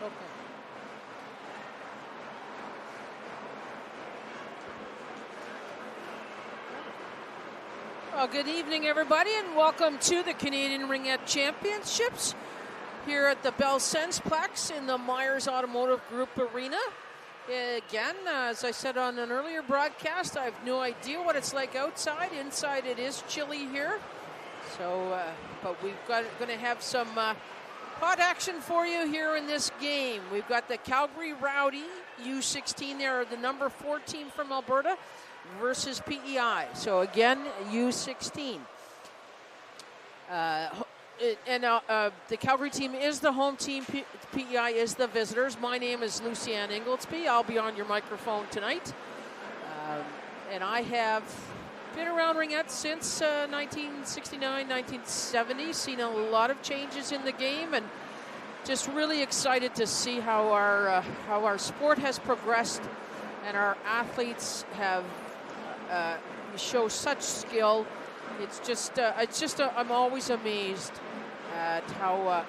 Okay. Well, good evening, everybody, and welcome to the Canadian Ringette Championships here at the Bell Sensplex in the Myers Automotive Group Arena. Again, as I said on an earlier broadcast, I have no idea what it's like outside. Inside, it is chilly here. So, but we've going to have some hot action for you here in this game. We've got the Calgary Rowdy U16. They're the number 4 team from Alberta versus PEI. So again, U16. The Calgary team is the home team. PEI is the visitors. My name is Lucianne Inglesby. I'll be on your microphone tonight. And I have been around Ringette since 1969, 1970. Seen a lot of changes in the game, and just really excited to see how our sport has progressed, and our athletes have show such skill. It's just I'm always amazed at how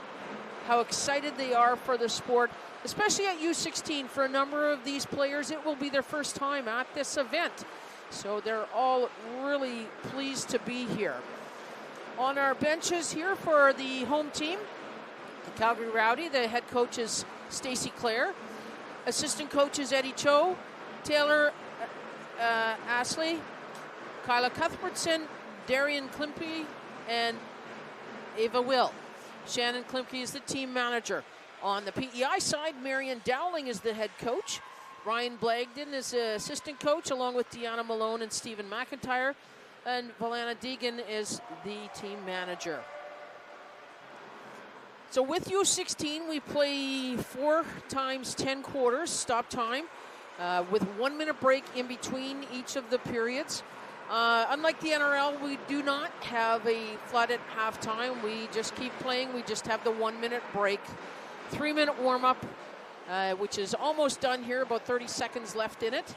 excited they are for the sport, especially at U16. For a number of these players, it will be their first time at this event, so they're all really pleased to be here. On our benches here for the home team, the Calgary Rowdy, the head coach is Stacey Clare, assistant coach is Eddie Cho, Taylor Ashley, Kyla Cuthbertson, Darian Klimke, and Ava Will. Shannon Klimke is the team manager. On the PEI side, Marion Dowling is the head coach. Ryan Blagden is the assistant coach, along with Deanna Malone and Stephen McIntyre. And Valana Deegan is the team manager. So with U16, we play 4 times 10 quarters, stop time, with 1 minute break in between each of the periods. Unlike the NRL, we do not have a flood at halftime. We just keep playing. We just have the 1 minute break. 3 minute warm up, which is almost done here, about 30 seconds left in it.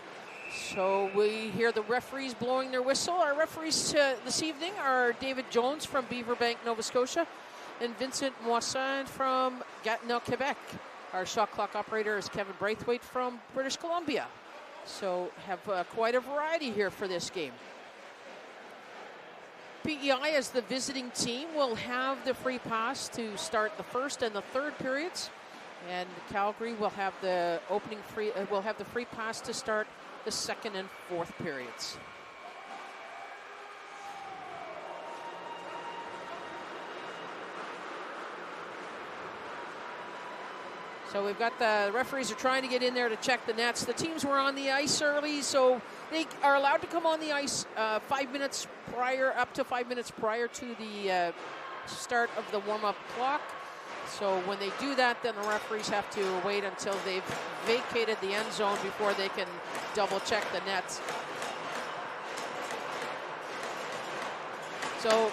So we hear the referees blowing their whistle. Our referees this evening are David Jones from Beaverbank, Nova Scotia, and Vincent Moissin from Gatineau, Quebec. Our shot clock operator is Kevin Braithwaite from British Columbia. So have quite a variety here for this game. PEI, as the visiting team, will have the free pass to start the first and the third periods, and Calgary will have the free pass to start the second and fourth periods. So we've got the referees are trying to get in there to check the nets. The teams were on the ice early, so they are allowed to come on the ice 5 minutes prior, up to 5 minutes prior to the start of the warm-up clock. So when they do that, then the referees have to wait until they've vacated the end zone before they can double-check the nets. So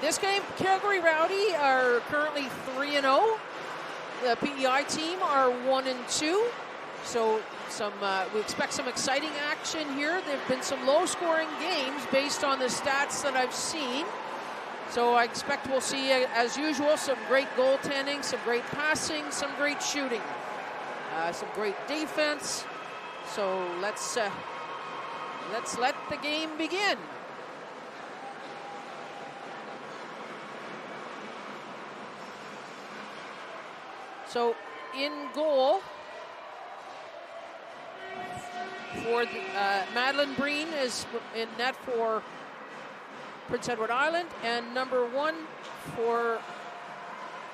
this game, Calgary Rowdy are currently 3-0. The PEI team are 1-2, so we expect some exciting action here. There have been some low-scoring games based on the stats that I've seen. So I expect we'll see, as usual, some great goaltending, some great passing, some great shooting, some great defense. So let's let the game begin. So in goal for Madeline Breen is in net for Prince Edward Island, and number 1 for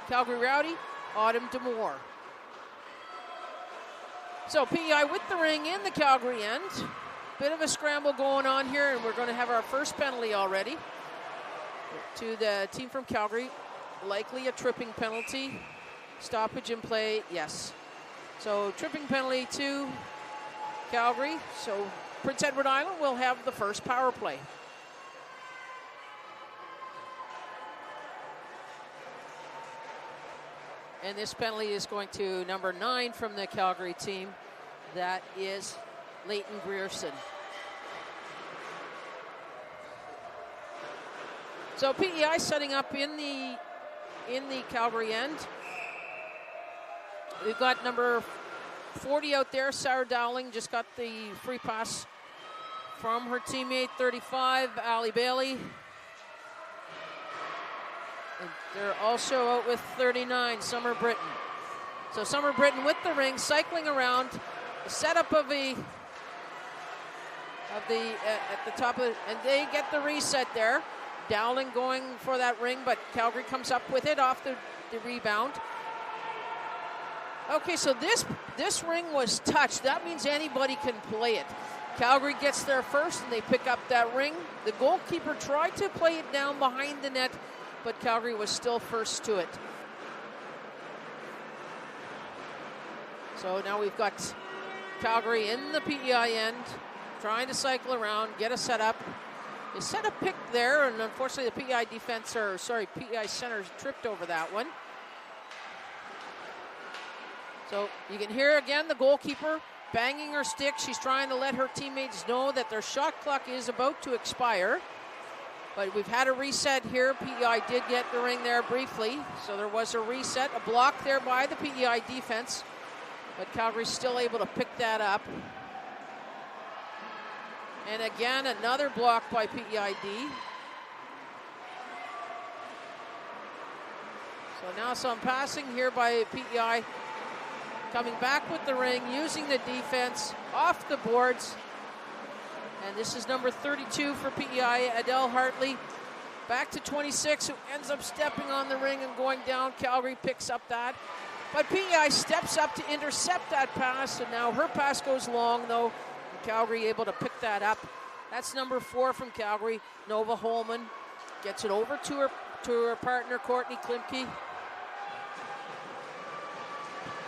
Calgary Rowdy, Autumn Demore. So PEI with the ring in the Calgary end. Bit of a scramble going on here, and we're going to have our first penalty already to the team from Calgary. Likely a tripping penalty. Stoppage in play, yes. So tripping penalty to Calgary. So Prince Edward Island will have the first power play. And this penalty is going to number 9 from the Calgary team. That is Leighton Grierson. So PEI setting up in the Calgary end. we've got number 40 out there. Sarah Dowling just got the free pass from her teammate, 35, Allie Bailey. And they're also out with 39, Summer Britton. So Summer Britton with the ring, cycling around. The setup of at the top of it, and they get the reset there. Dowling going for that ring, but Calgary comes up with it off the rebound. Okay, so this ring was touched. That means anybody can play it. Calgary gets there first, and they pick up that ring. The goalkeeper tried to play it down behind the net, but Calgary was still first to it. So now we've got Calgary in the PEI end, trying to cycle around, get a setup. They set a pick there, and unfortunately the PEI center tripped over that one. So you can hear again the goalkeeper banging her stick. She's trying to let her teammates know that their shot clock is about to expire. But we've had a reset here. PEI did get the ring there briefly. So there was a reset, a block there by the PEI defense. But Calgary's still able to pick that up. And again, another block by PEID. So now some passing here by PEI. Coming back with the ring, using the defense, off the boards. And this is number 32 for PEI, Adele Hartley. Back to 26, who ends up stepping on the ring and going down. Calgary picks up that. But PEI steps up to intercept that pass, and now her pass goes long, though. And Calgary able to pick that up. That's number 4 from Calgary, Nova Holman. Gets it over to her partner, Courtney Klimke.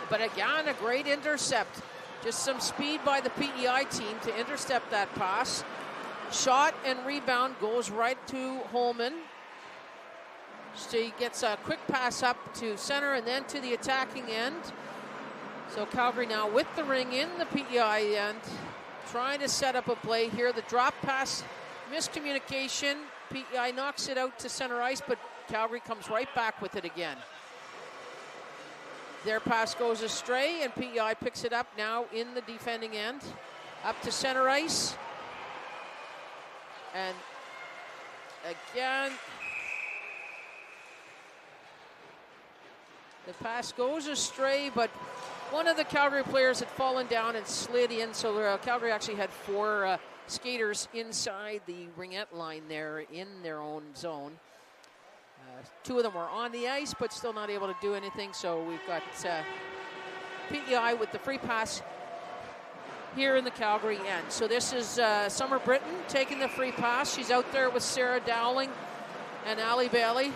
But again, a great intercept. Just some speed by the PEI team to intercept that pass. Shot and rebound goes right to Holman. She gets a quick pass up to center and then to the attacking end. So Calgary now with the ring in the PEI end, trying to set up a play here. The drop pass, miscommunication. PEI knocks it out to center ice, but Calgary comes right back with it again. Their pass goes astray, and PEI picks it up now in the defending end. Up to center ice. And again, the pass goes astray, but one of the Calgary players had fallen down and slid in, so Calgary actually had 4 skaters inside the ringette line there in their own zone. 2 of them were on the ice, but still not able to do anything. So we've got PEI with the free pass here in the Calgary end. So this is Summer Britton taking the free pass. She's out there with Sarah Dowling and Allie Bailey.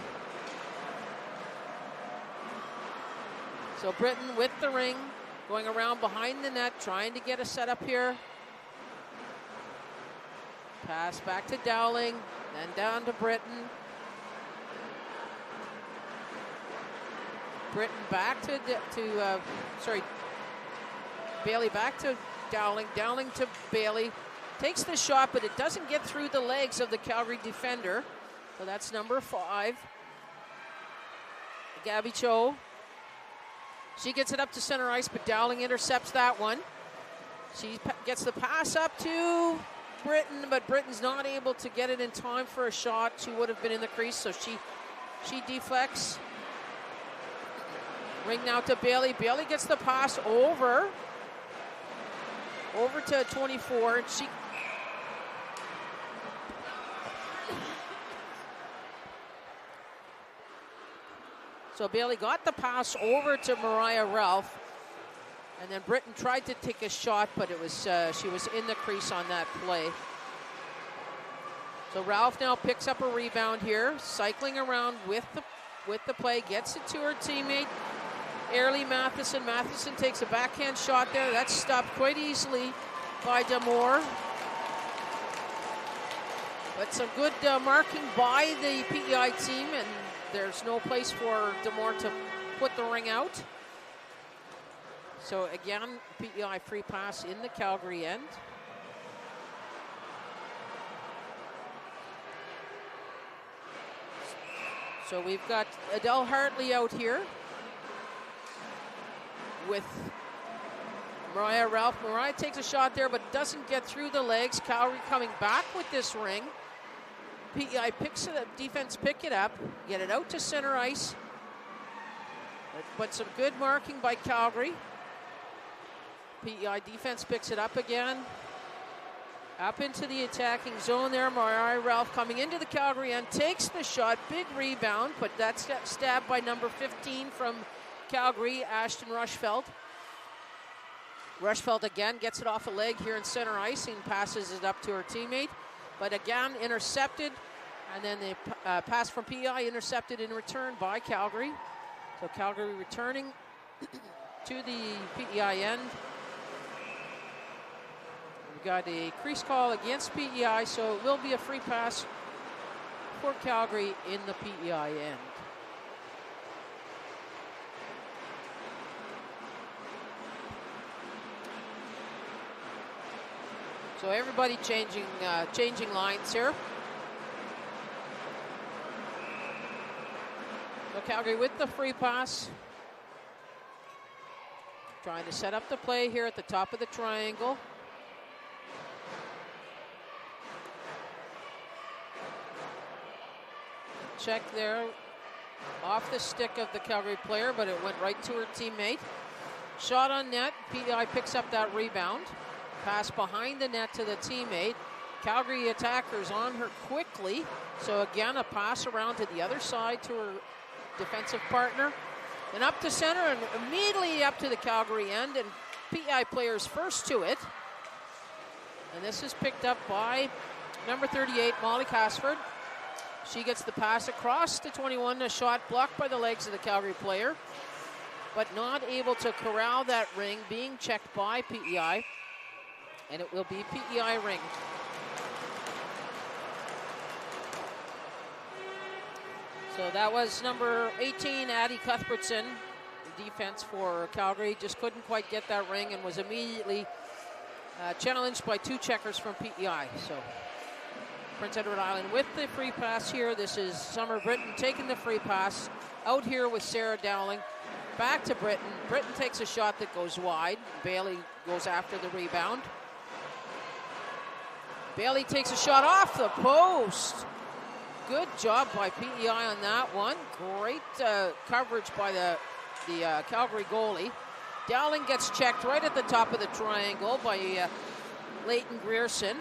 So Britton with the ring, going around behind the net, trying to get a setup here. Pass back to Dowling, then down to Britton. Britton back to Bailey back to Dowling. Dowling to Bailey. Takes the shot, but it doesn't get through the legs of the Calgary defender. So that's number 5. Gabby Cho. She gets it up to center ice, but Dowling intercepts that one. She gets the pass up to Britton, but Britton's not able to get it in time for a shot. She would have been in the crease, so she deflects. Ring now to Bailey. Bailey gets the pass over to 24. And so Bailey got the pass over to Mariah Ralph. And then Britton tried to take a shot, but it was she was in the crease on that play. So Ralph now picks up a rebound here, cycling around with the play, gets it to her teammate, Airlie Matheson. Matheson takes a backhand shot there. That's stopped quite easily by Damore. But some good marking by the PEI team, and there's no place for Damore to put the ring out. So again, PEI free pass in the Calgary end. So we've got Adele Hartley out here. with Mariah Ralph. Mariah takes a shot there, but doesn't get through the legs. Calgary coming back with this ring. PEI picks it up, defense pick it up, get it out to center ice. But some good marking by Calgary. PEI defense picks it up again. Up into the attacking zone there. Mariah Ralph coming into the Calgary end, takes the shot, big rebound, but that's stabbed by number 15 from Calgary, Ashton Rushfeld. Rushfeld again gets it off a leg here in center ice and passes it up to her teammate. But again, intercepted, and then the pass from PEI intercepted in return by Calgary. So Calgary returning to the PEI end. We've got a crease call against PEI, so it will be a free pass for Calgary in the PEI end. So everybody changing lines here. So Calgary with the free pass. Trying to set up the play here at the top of the triangle. Check there off the stick of the Calgary player, but it went right to her teammate. Shot on net. PEI picks up that rebound. Pass behind the net to the teammate. Calgary attackers on her quickly. So again, a pass around to the other side to her defensive partner. And up to center and immediately up to the Calgary end. And PEI players first to it. And this is picked up by number 38, Molly Casford. She gets the pass across to 21. A shot blocked by the legs of the Calgary player. But not able to corral that ring, being checked by PEI. And it will be PEI ring. So that was number 18, Addie Cuthbertson. The defense for Calgary just couldn't quite get that ring and was immediately challenged by two checkers from PEI. So Prince Edward Island with the free pass here. This is Summer Britton taking the free pass. Out here with Sarah Dowling. Back to Britton. Britton takes a shot that goes wide. Bailey goes after the rebound. Bailey takes a shot off the post. Good job by PEI on that one. Great coverage by the Calgary goalie. Dowling gets checked right at the top of the triangle by Leighton Grierson.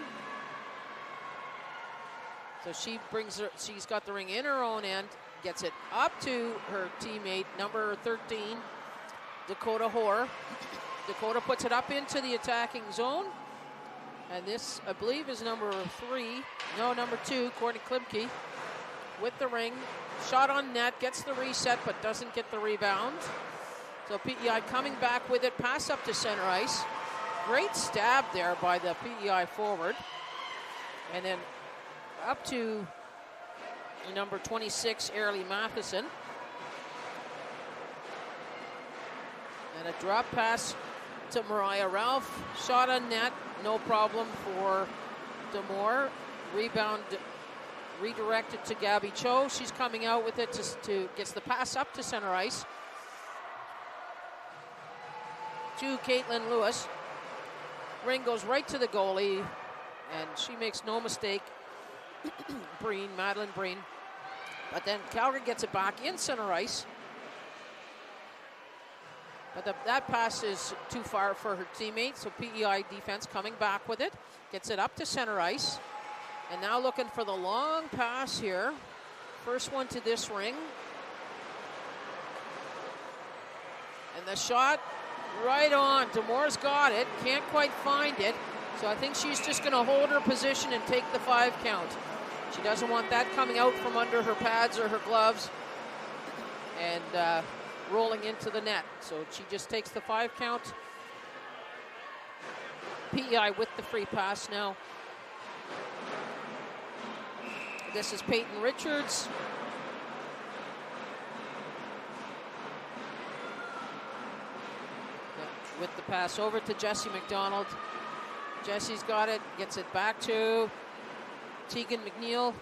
So she's got the ring in her own end, gets it up to her teammate, number 13, Dakota Hoare. Dakota puts it up into the attacking zone. And this, I believe, is number 2, Courtney Klimke, with the ring. Shot on net, gets the reset, but doesn't get the rebound. So PEI coming back with it, pass up to center ice. Great stab there by the PEI forward. And then up to number 26, Airlie Matheson. And a drop pass to Mariah Ralph. Shot on net, no problem for Demore. Rebound redirected to Gabby Cho. She's coming out with it gets the pass up to center ice. To Caitlin Lewis. Ring goes right to the goalie, and she makes no mistake. Madeline Breen. But then Calgary gets it back in center ice. But that pass is too far for her teammate, so PEI defense coming back with it. Gets it up to center ice. And now looking for the long pass here. First one to this ring. And the shot right on. Demore's got it. Can't quite find it. So I think she's just going to hold her position and take the 5 count. She doesn't want that coming out from under her pads or her gloves and rolling into the net. So she just takes the 5 count. PEI with the free pass now. This is Peyton Richards. With the pass over to Jessie McDonald. Jessie's got it, gets it back to Tegan McNeil.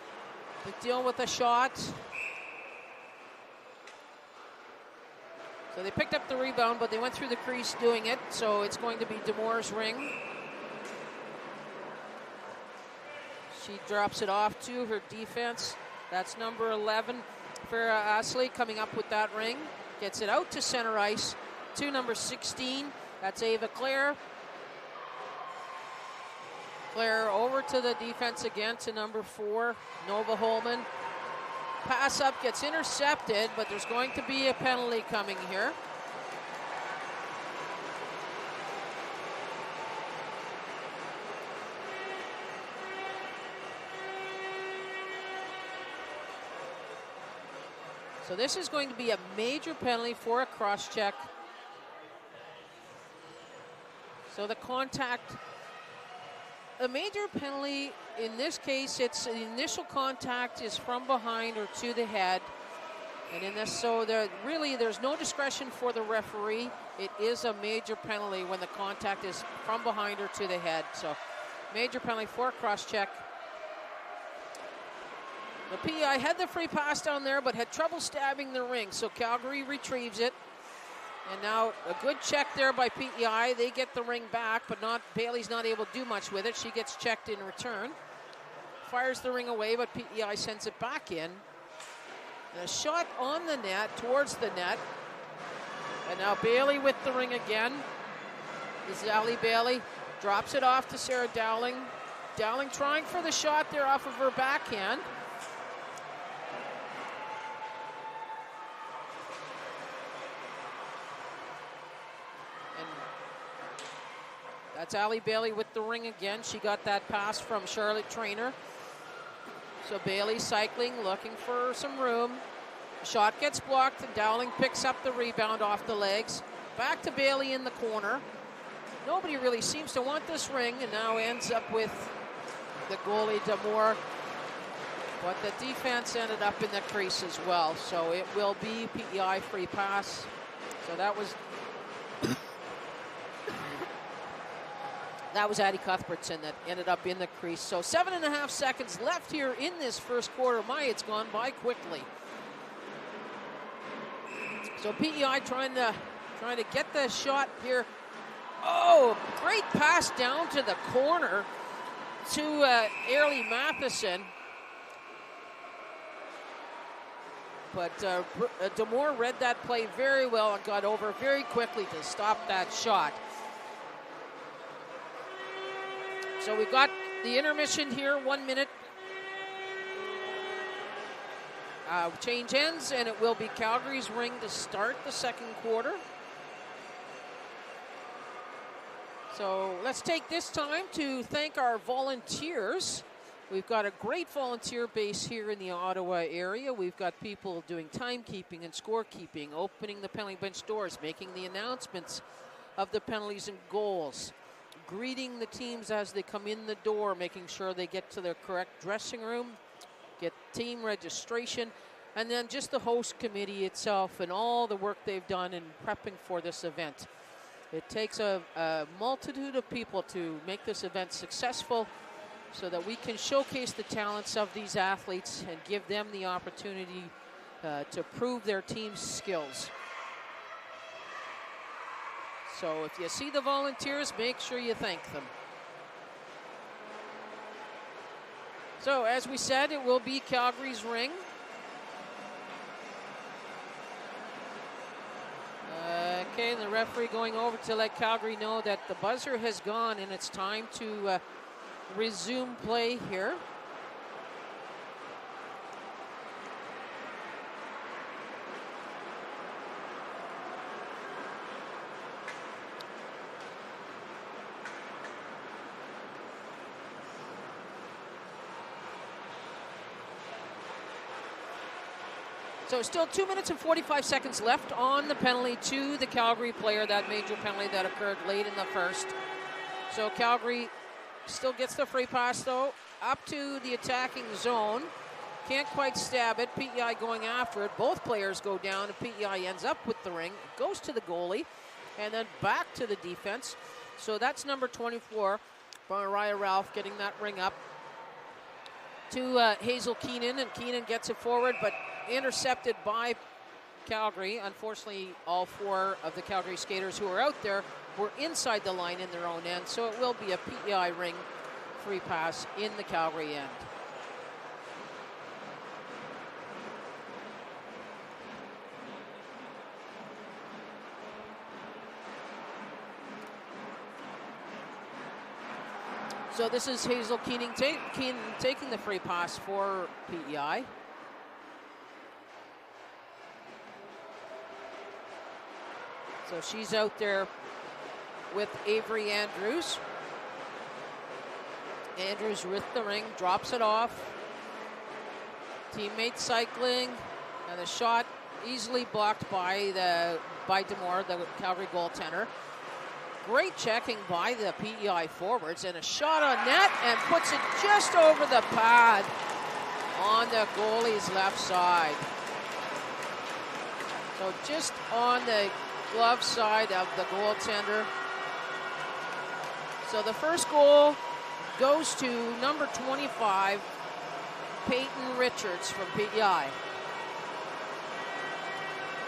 McNeil with a shot. So they picked up the rebound, but they went through the crease doing it. So it's going to be Damour's ring. She drops it off to her defense. That's number 11, Farah Asley, coming up with that ring. Gets it out to center ice to number 16. That's Ava Claire. Claire over to the defense again to number 4, Nova Holman. Pass up gets intercepted, but there's going to be a penalty coming here. So this is going to be a major penalty for a cross-check. So the contact, a major penalty, in this case, it's the initial contact is from behind or to the head. And in this, so there's no discretion for the referee. It is a major penalty when the contact is from behind or to the head. So major penalty for a cross-check. The PEI had the free pass down there, but had trouble stabbing the ring. So Calgary retrieves it. And now a good check there by PEI. They get the ring back, but Bailey's not able to do much with it. She gets checked in return. Fires the ring away, but PEI sends it back in. And a shot on the net, towards the net. And now Bailey with the ring again. This is Ali Bailey. Drops it off to Sarah Dowling. Dowling trying for the shot there off of her backhand. That's Ali Bailey with the ring again. She got that pass from Charlotte Trainer. So Bailey cycling, looking for some room. Shot gets blocked, and Dowling picks up the rebound off the legs. Back to Bailey in the corner. Nobody really seems to want this ring, and now ends up with the goalie, Damour. But the defense ended up in the crease as well. So it will be PEI free pass. So that was... That was Addie Cuthbertson that ended up in the crease. So 7.5 seconds left here in this first quarter. It's gone by quickly. So PEI trying to get the shot here. Oh, great pass down to the corner to Airlie Matheson. But Damour read that play very well and got over very quickly to stop that shot. So we've got the intermission here, 1 minute. Change ends, and it will be Calgary's ring to start the second quarter. So let's take this time to thank our volunteers. We've got a great volunteer base here in the Ottawa area. We've got people doing timekeeping and scorekeeping, opening the penalty bench doors, making the announcements of the penalties and goals, greeting the teams as they come in the door, making sure they get to their correct dressing room, get team registration, and then just the host committee itself and all the work they've done in prepping for this event. It takes a multitude of people to make this event successful so that we can showcase the talents of these athletes and give them the opportunity to prove their team's skills. So if you see the volunteers, make sure you thank them. So as we said, it will be Calgary's ring. Okay, and the referee going over to let Calgary know that the buzzer has gone and it's time to resume play here. So still 2 minutes and 45 seconds left on the penalty to the Calgary player, that major penalty that occurred late in the first. So Calgary still gets the free pass, though, up to the attacking zone. Can't quite stab it. PEI going after it. Both players go down, and PEI ends up with the ring. It goes to the goalie, and then back to the defense. So that's number 24, Mariah Ralph, getting that ring up to Hazel Keenan, and Keenan gets it forward, but intercepted by Calgary. Unfortunately, all 4 of the Calgary skaters who are out there were inside the line in their own end, so it will be a PEI ring free pass in the Calgary end. So this is Hazel Keenan taking the free pass for PEI. So she's out there with Avery Andrews. Andrews with the ring, drops it off. Teammate cycling, and the shot easily blocked by Demore, the Calgary goaltender. Great checking by the PEI forwards, and a shot on net, and puts it just over the pad on the goalie's left side. So just on the glove side of the goaltender. So the first goal goes to number 25, Peyton Richards from PEI.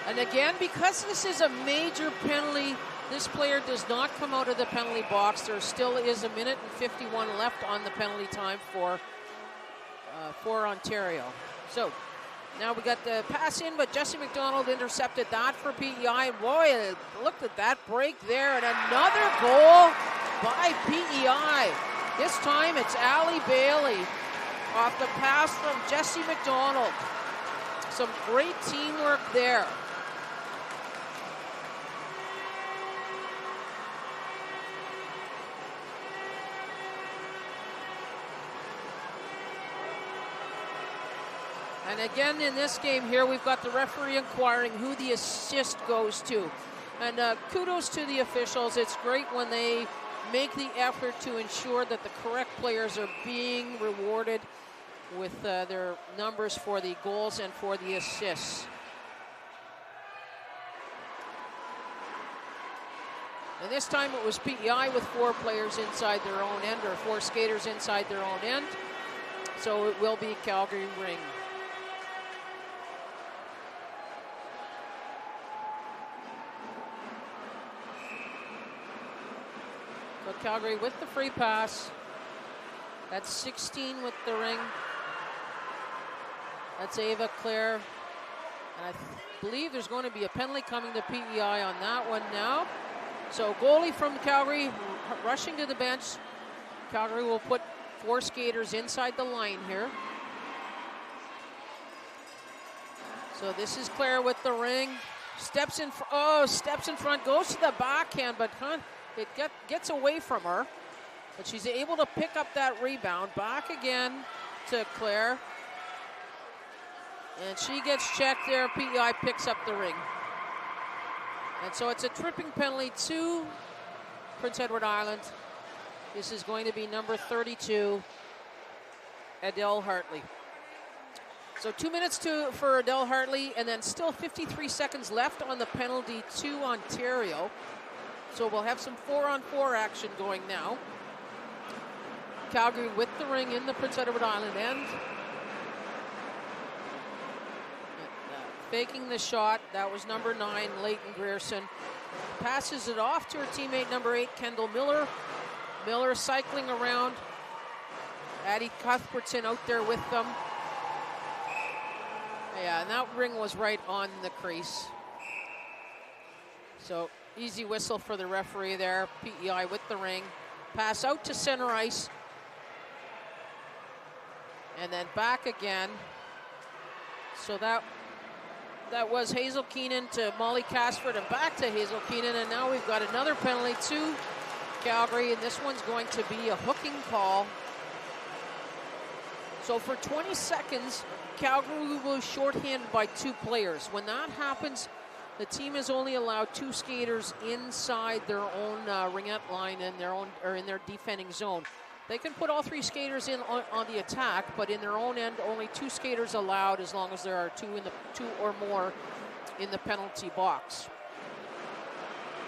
And again, because this is a major penalty, this player does not come out of the penalty box. There still is 1:51 left on the penalty time for Ontario. So now we got the pass in, but Jesse McDonald intercepted that for PEI. And boy, look at that break there, and another goal by PEI. This time it's Allie Bailey off the pass from Jesse McDonald. Some great teamwork there. And again, in this game here, we've got the referee inquiring who the assist goes to. And kudos to the officials. It's great when they make the effort to ensure that the correct players are being rewarded with their numbers for the goals and for the assists. And this time it was PEI with 4 players inside their own end, or 4 skaters inside their own end. So it will be Calgary ring. So Calgary with the free pass. That's 16 with the ring. That's Ava Claire. And I believe there's going to be a penalty coming to PEI on that one now. So goalie from Calgary rushing to the bench. Calgary will put 4 skaters inside the line here. So this is Claire with the ring. Steps in front, goes to the backhand, but it gets away from her. But she's able to pick up that rebound. Back again to Claire. And she gets checked there. PEI picks up the ring. And so it's a tripping penalty to Prince Edward Island. This is going to be number 32, Adele Hartley. So 2 minutes for Adele Hartley, and then still 53 seconds left on the penalty to Ontario. So we'll have some 4-on-4 action going now. Calgary with the ring in the Prince Edward Island end. Faking the shot, that was number 9, Leighton Grierson. Passes it off to her teammate number 8, Kendall Miller. Miller cycling around. Addie Cuthbertson out there with them. Yeah, and that ring was right on the crease. So easy whistle for the referee there. PEI with the ring. Pass out to center ice. And then back again. So that was Hazel Keenan to Molly Casford, and back to Hazel Keenan, and now we've got another penalty to Calgary, and this one's going to be a hooking call. So for 20 seconds, Calgary was shorthanded by 2 players. When that happens, the team is only allowed 2 skaters inside their own ringette line in their defending zone. They can put all 3 skaters in on the attack, but in their own end, only 2 skaters allowed as long as there are 2 or more in the penalty box.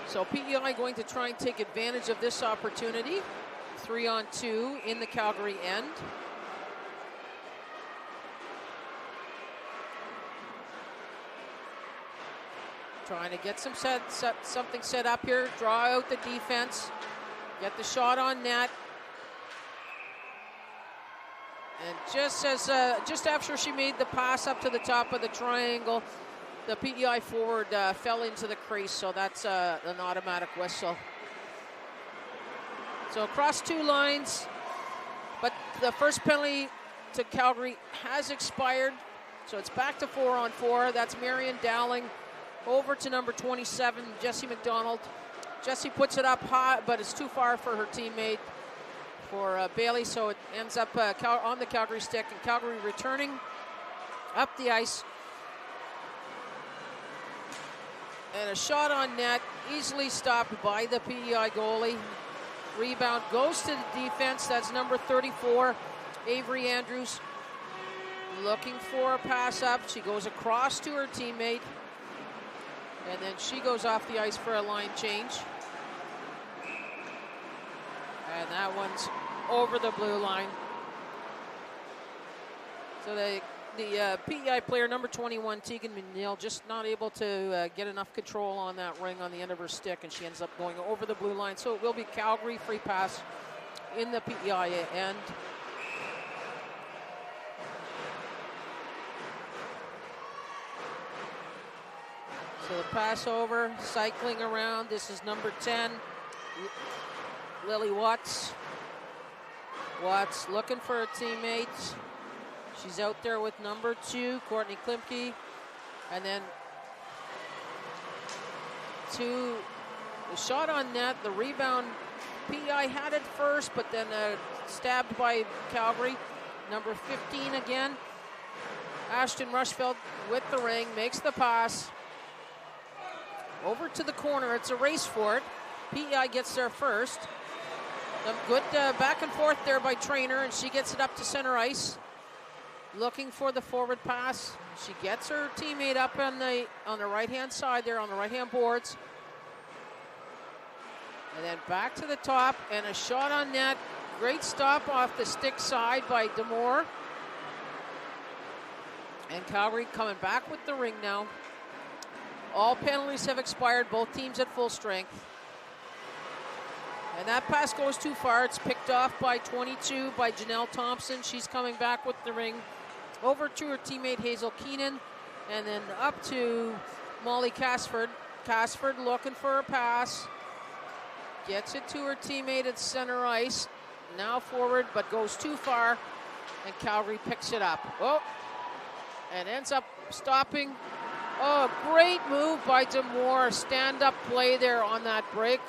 So PEI going to try and take advantage of this opportunity. 3-on-2 in the Calgary end. Trying to get something set up here. Draw out the defense. Get the shot on net. And just after she made the pass up to the top of the triangle, the PEI forward fell into the crease, so that's an automatic whistle. So across 2 lines, but the first penalty to Calgary has expired, so it's back to 4-on-4. That's Marion Dowling over to number 27, Jessie McDonald. Jessie puts it up high, but it's too far for her teammate, for Bailey, so it ends up on the Calgary stick, and Calgary returning up the ice. And a shot on net, easily stopped by the PEI goalie. Rebound goes to the defense. That's number 34, Avery Andrews. Looking for a pass up. She goes across to her teammate. And then she goes off the ice for a line change. And that one's over the blue line. So the PEI player, number 21, Tegan McNeil, just not able to get enough control on that ring on the end of her stick, and she ends up going over the blue line. So it will be Calgary free pass in the PEI end. So the pass over, cycling around. This is number 10, Lily Watts. Watts looking for a teammate. She's out there with number 2, Courtney Klimke. And then the shot on net, the rebound. PEI had it first, but then stabbed by Calgary. Number 15 again. Ashton Rushfeld with the ring, makes the pass. Over to the corner, it's a race for it. PEI gets there first. A good back and forth there by Trainer, and she gets it up to center ice. Looking for the forward pass. She gets her teammate up on the right-hand side there, on the right-hand boards. And then back to the top, and a shot on net. Great stop off the stick side by Demore. And Calgary coming back with the ring now. All penalties have expired, both teams at full strength. And that pass goes too far. It's picked off by 22 by Janelle Thompson. She's coming back with the ring. Over to her teammate Hazel Keenan, and then up to Molly Casford. Casford looking for a pass. Gets it to her teammate at center ice. Now forward, but goes too far, and Calgary picks it up. Oh, and ends up stopping. Oh, great move by Demore. Stand-up play there on that break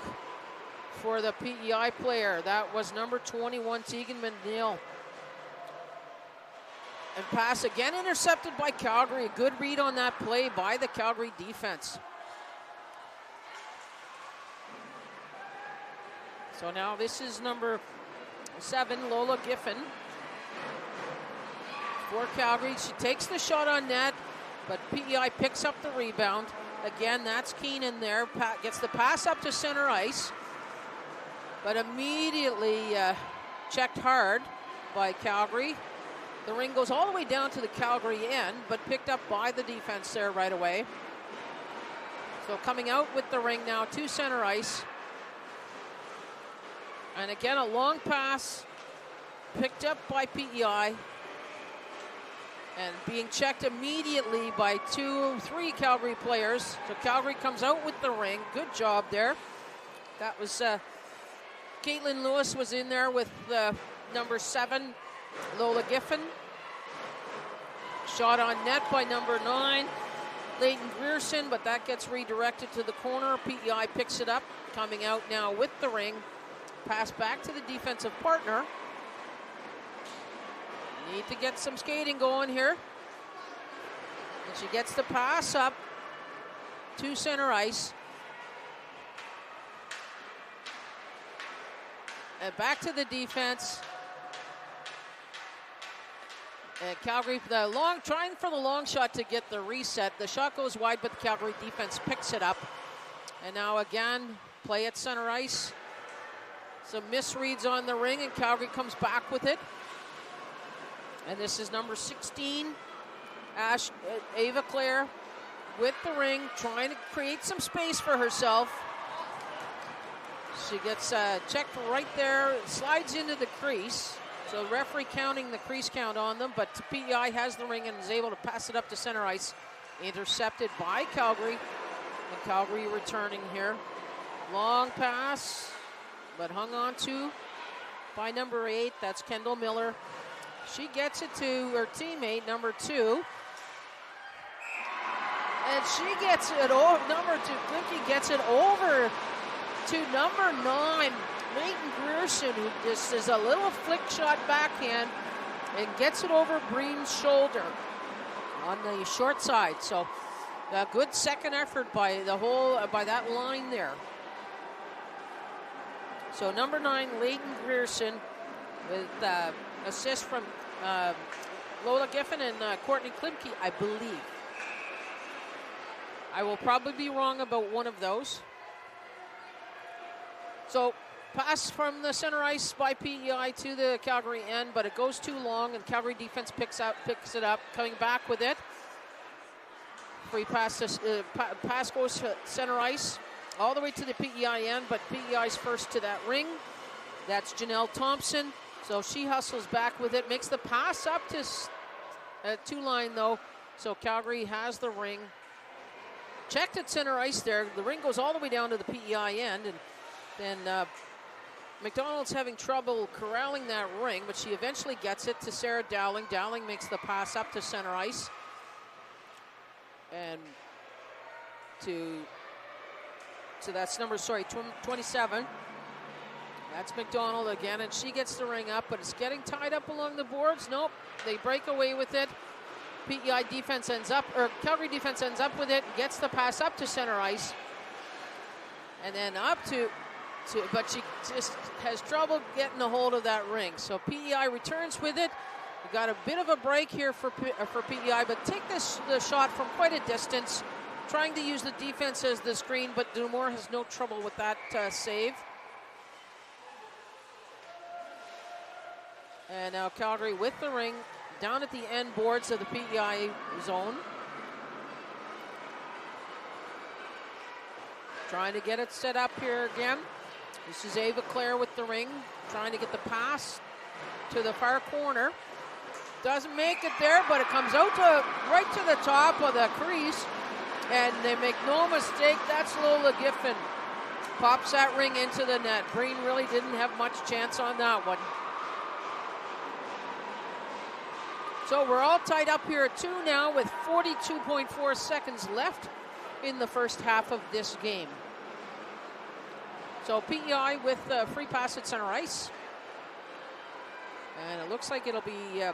for the PEI player. That was number 21, Tegan McNeil. And pass again intercepted by Calgary. A good read on that play by the Calgary defense. So now this is number 7, Lola Giffen. For Calgary, she takes the shot on net, but PEI picks up the rebound. Again, that's Keenan there. Gets the pass up to center ice, but immediately checked hard by Calgary. The ring goes all the way down to the Calgary end, but picked up by the defense there right away. So coming out with the ring now to center ice. And again, a long pass picked up by PEI. And being checked immediately by 3 Calgary players. So Calgary comes out with the ring. Good job there. That was Caitlin Lewis was in there with number 7, Lola Giffen. Shot on net by number 9, Leighton Grierson, but that gets redirected to the corner. PEI picks it up, coming out now with the ring. Pass back to the defensive partner. Need to get some skating going here. And she gets the pass up to center ice. And back to the defense. And Calgary, trying for the long shot to get the reset. The shot goes wide, but the Calgary defense picks it up. And now again, play at center ice. Some misreads on the ring, and Calgary comes back with it. And this is number 16, Ava Clare. with the ring, trying to create some space for herself. She gets checked right there, slides into the crease. So the referee counting the crease count on them, but PEI has the ring and is able to pass it up to center ice. Intercepted by Calgary. And Calgary returning here. Long pass, but hung on to by number 8. That's Kendall Miller. She gets it to her teammate, number 2. And she gets it over, number 2, Glimpke gets it over to number 9, Leighton Grierson, who just is a little flick shot backhand and gets it over Breen's shoulder on the short side. So a good second effort by that line there. So number 9, Leighton Grierson, with assist from Lola Giffen and Courtney Klimke, I believe. I will probably be wrong about one of those. So pass from the center ice by PEI to the Calgary end, but it goes too long, and Calgary defense picks it up, coming back with it. Free pass, pass goes to center ice, all the way to the PEI end, but PEI's first to that ring. That's Janelle Thompson. So she hustles back with it, makes the pass up to two-line, though. So Calgary has the ring. Checked at center ice there. The ring goes all the way down to the PEI end, and then McDonald's having trouble corralling that ring, but she eventually gets it to Sarah Dowling. Dowling makes the pass up to center ice. And so that's number, 27. That's McDonald again, and she gets the ring up, but it's getting tied up along the boards. Nope, they break away with it. PEI defense ends up, or Calgary defense ends up with it, gets the pass up to center ice. And then up to but she just has trouble getting a hold of that ring. So PEI returns with it. We got a bit of a break here for PEI, but take the shot from quite a distance, trying to use the defense as the screen, but Dumore has no trouble with that save. And now Calgary with the ring down at the end boards of the PEI zone. Trying to get it set up here again. This is Ava Claire with the ring, trying to get the pass to the far corner. Doesn't make it there, but it comes out right to the top of the crease. And they make no mistake, that's Lola Giffen. Pops that ring into the net. Breen really didn't have much chance on that one. So we're all tied up here at 2 now with 42.4 seconds left in the first half of this game. So PEI with the free pass at center ice. And it looks like it'll be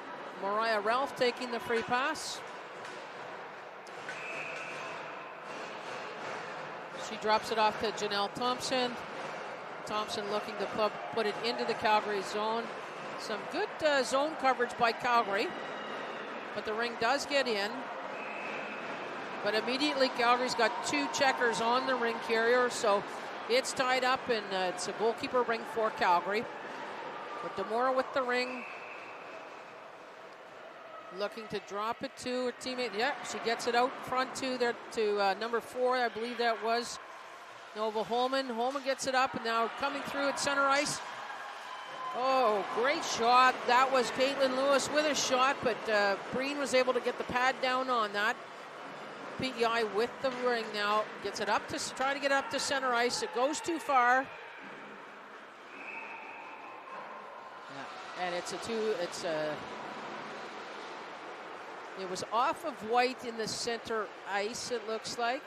Mariah Ralph taking the free pass. She drops it off to Janelle Thompson. Thompson looking to put it into the Calgary zone. Some good zone coverage by Calgary. But the ring does get in. But immediately Calgary's got 2 checkers on the ring carrier, so it's tied up, and it's a goalkeeper ring for Calgary. But Demora with the ring, looking to drop it to her teammate. Yeah, she gets it out front to number 4, I believe that was Nova Holman. Holman gets it up, and now coming through at center ice. Oh, great shot. That was Caitlin Lewis with a shot, but Breen was able to get the pad down on that. PEI with the ring now, gets it up to, try to get up to center ice. It goes too far. Yeah. And it was off of White in the center ice, it looks like.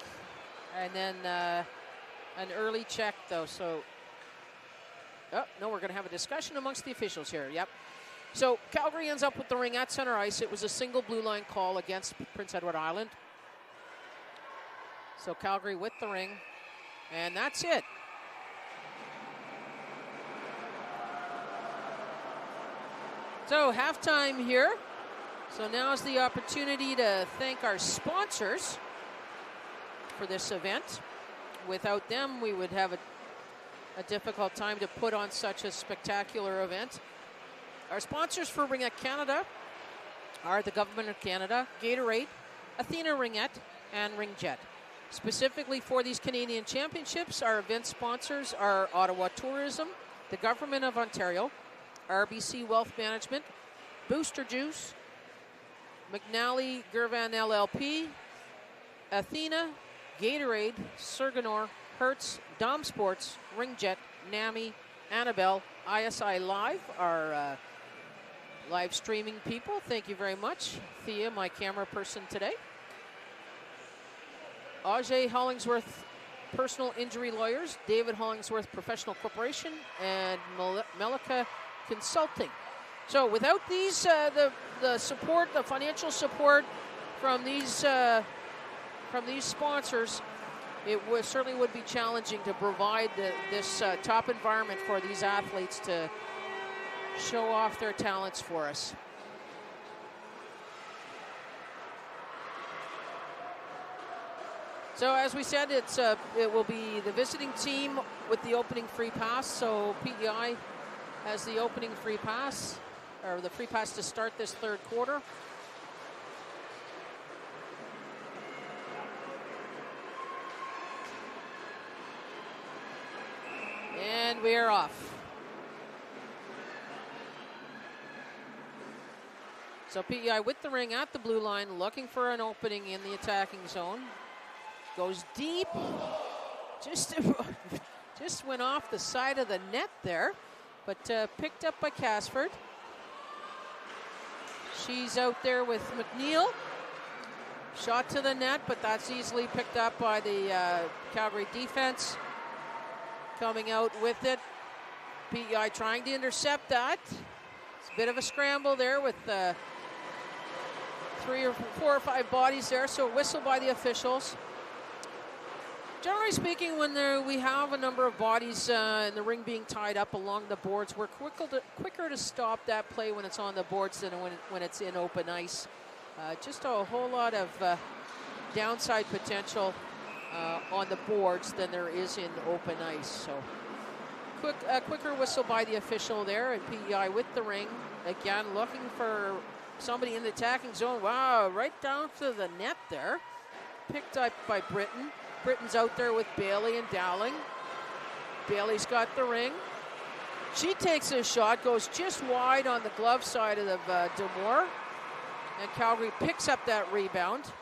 And then an early check, though, so. Oh, no, we're going to have a discussion amongst the officials here. Yep. So Calgary ends up with the ring at center ice. It was a single blue line call against Prince Edward Island. So Calgary with the ring, and that's it. So halftime here. So now is the opportunity to thank our sponsors for this event. Without them, we would have a difficult time to put on such a spectacular event. Our sponsors for Ringette Canada are the Government of Canada, Gatorade, Athena Ringette, and Ringette. Specifically for these Canadian Championships, our event sponsors are Ottawa Tourism, the Government of Ontario, RBC Wealth Management, Booster Juice, McNally Gervan LLP, Athena, Gatorade, Serganor, Hertz, Dom Sports, Ringette, NAMI, Annabelle, ISI Live, our live streaming people. Thank you very much. Thea, my camera person today. Ajay Hollingsworth Personal Injury Lawyers, David Hollingsworth Professional Corporation, and Melika Consulting. So without these, the support, the financial support from these sponsors, it certainly would be challenging to provide this top environment for these athletes to show off their talents for us. So as we said, it will be the visiting team with the opening free pass. So PEI has the opening free pass, or the free pass to start this third quarter. And we are off. So PEI with the ring at the blue line, looking for an opening in the attacking zone. Goes deep, just went off the side of the net there, but picked up by Casford. She's out there with McNeil. Shot to the net, but that's easily picked up by the Calgary defense. Coming out with it. PEI trying to intercept that. It's a bit of a scramble there with 3 or 4 or 5 bodies there, so whistle by the officials. Generally speaking, when we have a number of bodies in the ring being tied up along the boards, we're quicker to stop that play when it's on the boards than when it's in open ice. Just a whole lot of downside potential on the boards than there is in open ice. So quicker whistle by the official there, and PEI with the ring. Again, looking for somebody in the attacking zone. Wow, right down to the net there. Picked up by Britton. Britton's out there with Bailey and Dowling. Bailey's got the ring. She takes a shot, goes just wide on the glove side of Demore. And Calgary picks up that rebound.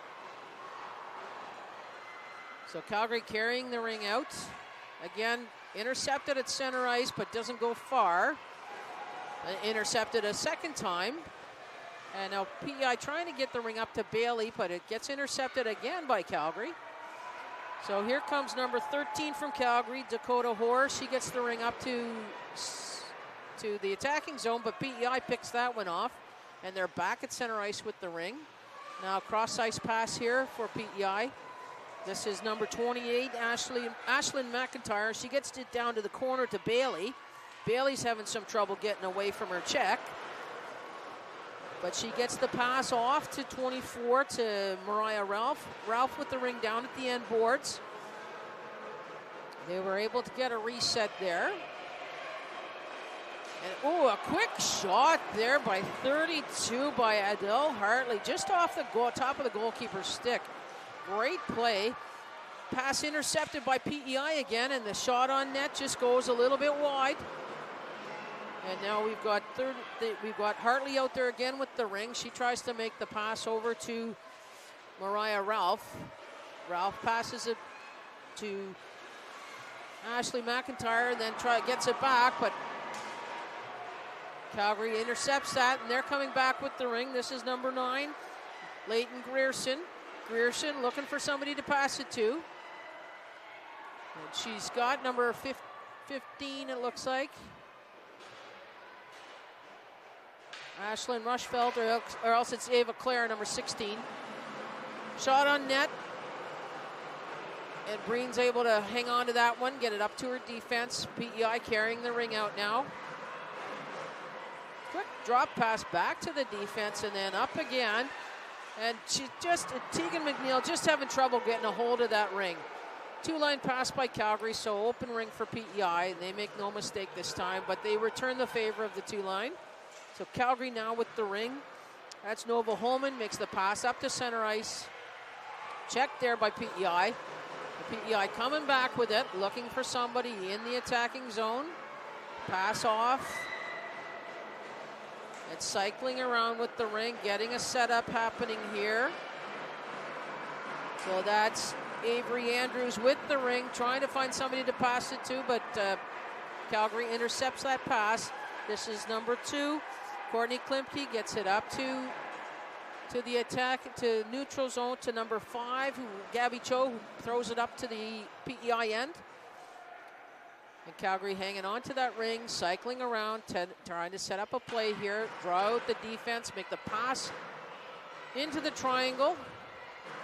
So Calgary carrying the ring out. Again, intercepted at center ice, but doesn't go far. Intercepted a second time. And now PEI trying to get the ring up to Bailey, but it gets intercepted again by Calgary. So here comes number 13 from Calgary, Dakota Hoare. She gets the ring up to the attacking zone, but PEI picks that one off. And they're back at center ice with the ring. Now cross ice pass here for PEI. This is number 28, Ashlyn McIntyre. She gets it down to the corner to Bailey. Bailey's having some trouble getting away from her check. But she gets the pass off to 24 to Mariah Ralph. Ralph with the ring down at the end boards. They were able to get a reset there. And, a quick shot there by 32 by Adele Hartley, just off the top of the goalkeeper's stick. Great play. Pass intercepted by PEI again, and the shot on net just goes a little bit wide. And now we've got Hartley out there again with the ring. She tries to make the pass over to Mariah Ralph. Ralph passes it to Ashley McIntyre, and then gets it back, but Calgary intercepts that, and they're coming back with the ring. This is number 9, Leighton Grierson. Grierson looking for somebody to pass it to. And she's got number 15, it looks like. Ashlyn Rushfeld, or else it's Ava Clare, number 16. Shot on net. And Breen's able to hang on to that one, get it up to her defense. PEI carrying the ring out now. Quick drop pass back to the defense and then up again. And Tegan McNeil just having trouble getting a hold of that ring. 2-line pass by Calgary, so open ring for PEI. They make no mistake this time, but they return the favor of the 2-line. So Calgary now with the ring. That's Nova Holman, makes the pass up to center ice. checked there by PEI. The PEI coming back with it, looking for somebody in the attacking zone. Pass off. It's cycling around with the ring, getting a setup happening here. So that's Avery Andrews with the ring, trying to find somebody to pass it to, but Calgary intercepts that pass. This is number 2. Courtney Klimke gets it up to the attack, to neutral zone, to number 5, Gabby Cho, who throws it up to the PEI end. And Calgary hanging on to that ring, cycling around, trying to set up a play here, draw out the defense, make the pass into the triangle.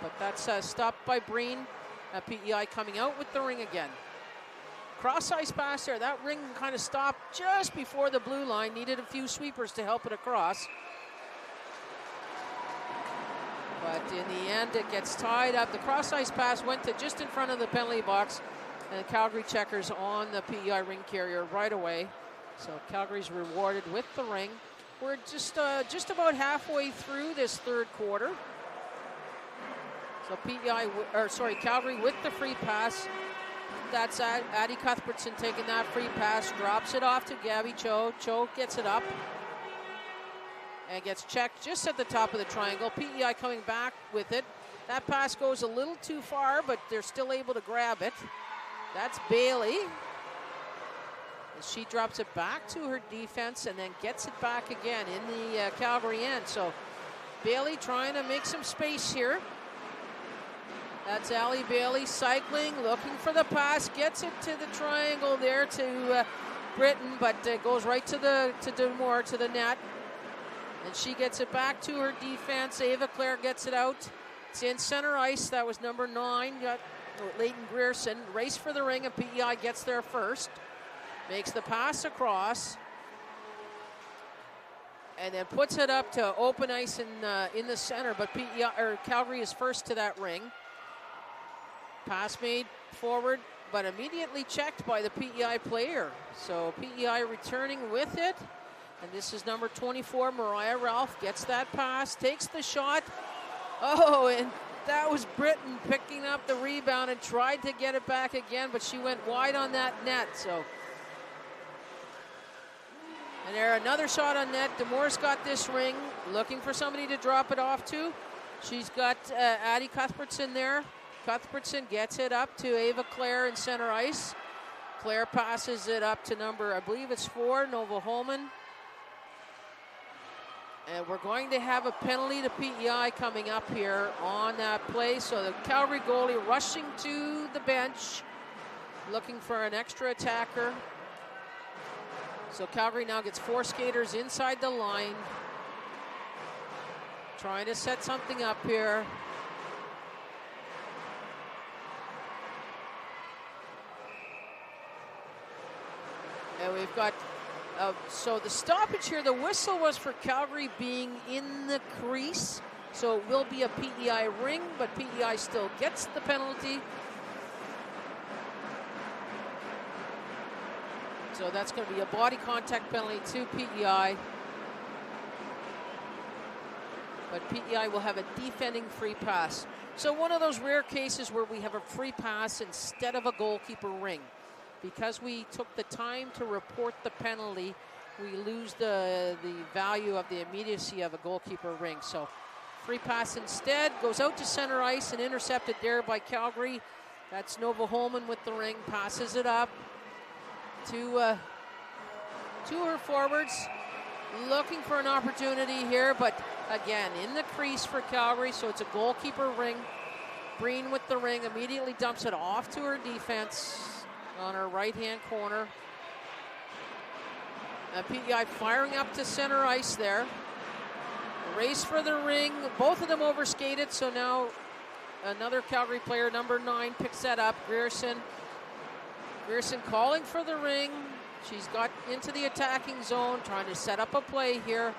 But that's stopped by Breen. PEI coming out with the ring again. Cross-ice pass there. That ring kind of stopped just before the blue line. Needed a few sweepers to help it across. But in the end, it gets tied up. The cross-ice pass went to just in front of the penalty box. And Calgary checkers on the PEI ring carrier right away. So Calgary's rewarded with the ring. We're just about halfway through this third quarter. So Calgary with the free pass. That's Addie Cuthbertson taking that free pass, drops it off to Gabby Cho. Cho gets it up and gets checked just at the top of the triangle. PEI coming back with it. That pass goes a little too far, but they're still able to grab it. That's Bailey. She drops it back to her defense and then gets it back again in the Calgary end. So Bailey trying to make some space here. That's Allie Bailey cycling, looking for the pass, gets it to the triangle there to Britton, but goes right to Demore, to the net. And she gets it back to her defense. Ava Claire gets it out. It's in center ice. That was number 9. Got Leighton Grierson. Race for the ring, and PEI gets there first. Makes the pass across. And then puts it up to open ice in the center, but Calgary is first to that ring. Pass made forward, but immediately checked by the PEI player. So PEI returning with it. And this is number 24, Mariah Ralph, gets that pass, takes the shot. Oh, and that was Britton picking up the rebound and tried to get it back again, but she went wide on that net. So, and there, another shot on net. Demore's got this ring, looking for somebody to drop it off to. She's got Addie Cuthbertson there. Cuthbertson gets it up to Ava Claire in center ice. Claire passes it up to number, I believe it's 4, Nova Holman. And we're going to have a penalty to PEI coming up here on that play. So the Calgary goalie rushing to the bench, looking for an extra attacker. So Calgary now gets 4 skaters inside the line, trying to set something up here. And we've got, so the stoppage here, the whistle was for Calgary being in the crease. So it will be a PEI ring, but PEI still gets the penalty. So that's going to be a body contact penalty to PEI. But PEI will have a defending free pass. So one of those rare cases where we have a free pass instead of a goalkeeper ring. Because we took the time to report the penalty, we lose the value of the immediacy of a goalkeeper ring. So free pass instead, goes out to center ice and intercepted there by Calgary. That's Nova Holman with the ring, passes it up to her forwards, looking for an opportunity here, but again, in the crease for Calgary, so it's a goalkeeper ring. Breen with the ring, immediately dumps it off to her defense on her right-hand corner. PEI firing up to center ice there. Race for the ring. Both of them overskated, so now another Calgary player, number 9, picks that up. Grierson calling for the ring. She's got into the attacking zone, trying to set up a play here.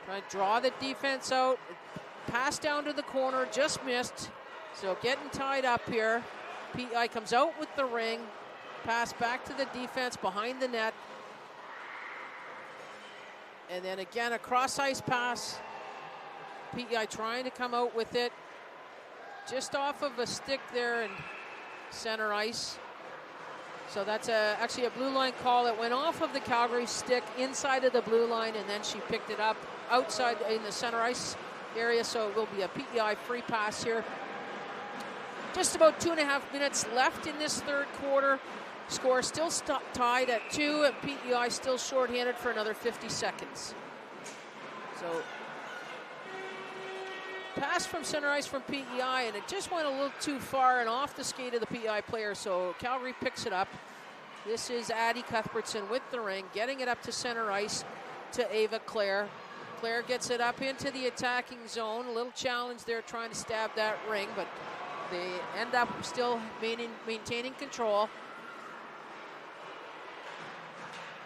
Trying to draw the defense out. Pass down to the corner, just missed. So getting tied up here. PEI comes out with the ring. Pass back to the defense behind the net. And then again, a cross-ice pass. PEI trying to come out with it. just off of a stick there in center ice. So that's actually a blue line call. It went off of the Calgary stick inside of the blue line, and then she picked it up outside in the center ice area. So it will be a PEI free pass here. Just about 2.5 minutes left in this third quarter. Score still tied at 2, and PEI still shorthanded for another 50 seconds. So pass from center ice from PEI, and it just went a little too far and off the skate of the PEI player, so Calgary picks it up. This is Addie Cuthbertson with the ring, getting it up to center ice to Ava Claire. Claire gets it up into the attacking zone. A little challenge there trying to stab that ring, but they end up still maintaining control.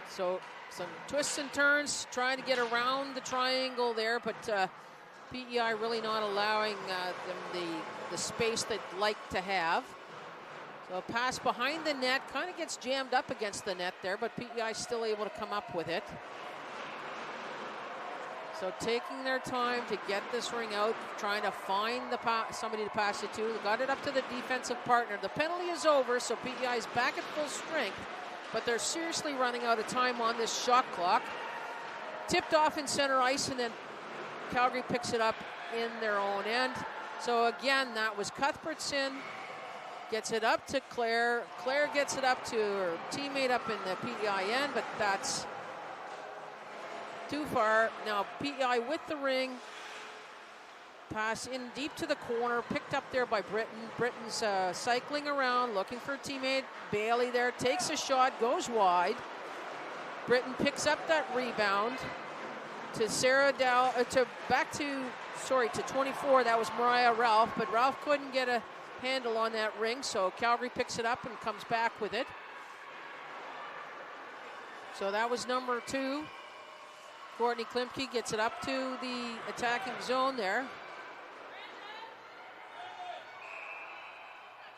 So some twists and turns, trying to get around the triangle there, but PEI really not allowing them the space they'd like to have. So a pass behind the net, kind of gets jammed up against the net there, but PEI still able to come up with it. So taking their time to get this ring out, trying to find somebody to pass it to. They got it up to the defensive partner. The penalty is over, so PEI is back at full strength, but they're seriously running out of time on this shot clock. Tipped off in center ice, and then Calgary picks it up in their own end. So again, that was Cuthbertson, gets it up to Claire. Claire gets it up to her teammate up in the PEI end, but that's too far. Now PEI with the ring. Pass in deep to the corner, picked up there by Britton. Britton's cycling around, looking for a teammate. Bailey there, takes a shot, goes wide. Britton picks up that rebound. To Sarah Dow, to 24, that was Mariah Ralph, but Ralph couldn't get a handle on that ring, so Calgary picks it up and comes back with it. So that was number 2. Courtney Klimke gets it up to the attacking zone there.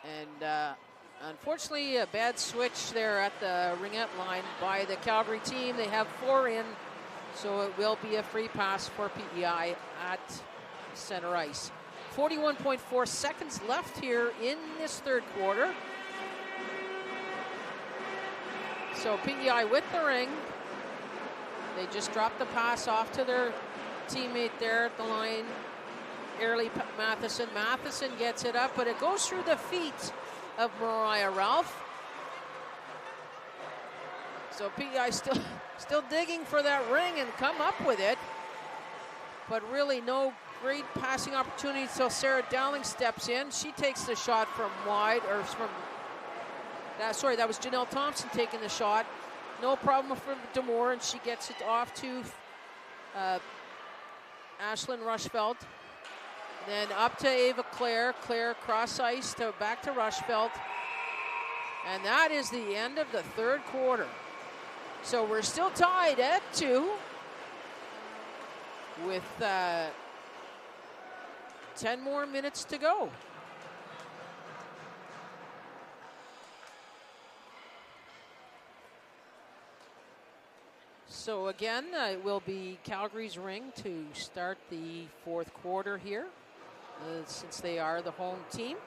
And unfortunately, a bad switch there at the Ringette line by the Calgary team. They have 4 in. So it will be a free pass for PEI at center ice. 41.4 seconds left here in this third quarter. So PEI with the ring. They just dropped the pass off to their teammate there at the line, Airlie Matheson. Matheson gets it up, but it goes through the feet of Mariah Ralph. So PEI still digging for that ring and come up with it, but really no great passing opportunity until Sarah Dowling steps in. She takes the shot from wide, or from that was Janelle Thompson taking the shot. No problem for Demore, and she gets it off to Ashlyn Rushfelt. Then up to Ava Claire. Claire cross ice back to Rushfelt. And that is the end of the third quarter. So we're still tied at 2 with 10 more minutes to go. So again, it will be Calgary's ring to start the fourth quarter here, since they are the home team.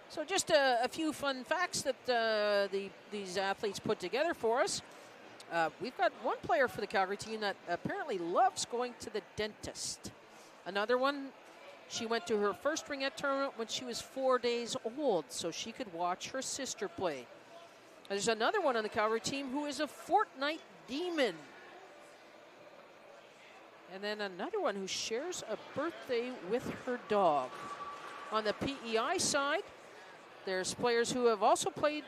So just a few fun facts that these athletes put together for us. We've got one player for the Calgary team that apparently loves going to the dentist. Another one, she went to her first Ringette tournament when she was 4 days old, so she could watch her sister play. There's another one on the Calgary team who is a Fortnite demon. And then another one who shares a birthday with her dog. On the PEI side, there's players who have also played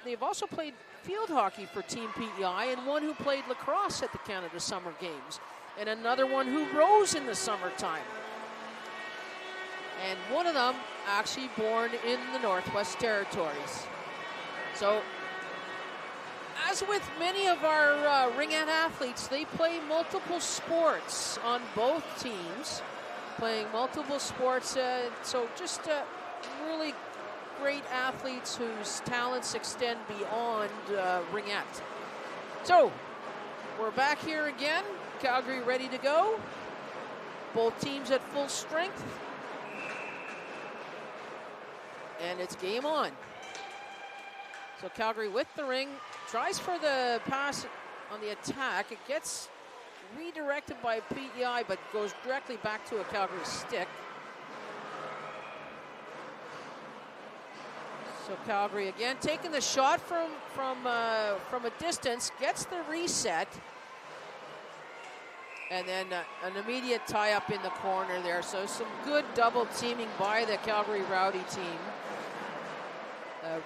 field hockey for Team PEI, and one who played lacrosse at the Canada Summer Games, and another one who rows in the summertime. And one of them actually born in the Northwest Territories. So, as with many of our Ringette athletes, they play multiple sports on both teams, playing multiple sports. So just really great athletes whose talents extend beyond Ringette. So we're back here again. Calgary ready to go. Both teams at full strength. And it's game on. So Calgary with the ring, tries for the pass on the attack. It gets redirected by PEI, but goes directly back to a Calgary stick. So Calgary again taking the shot from a distance, gets the reset, and then an immediate tie up in the corner there. So some good double teaming by the Calgary Rowdy team.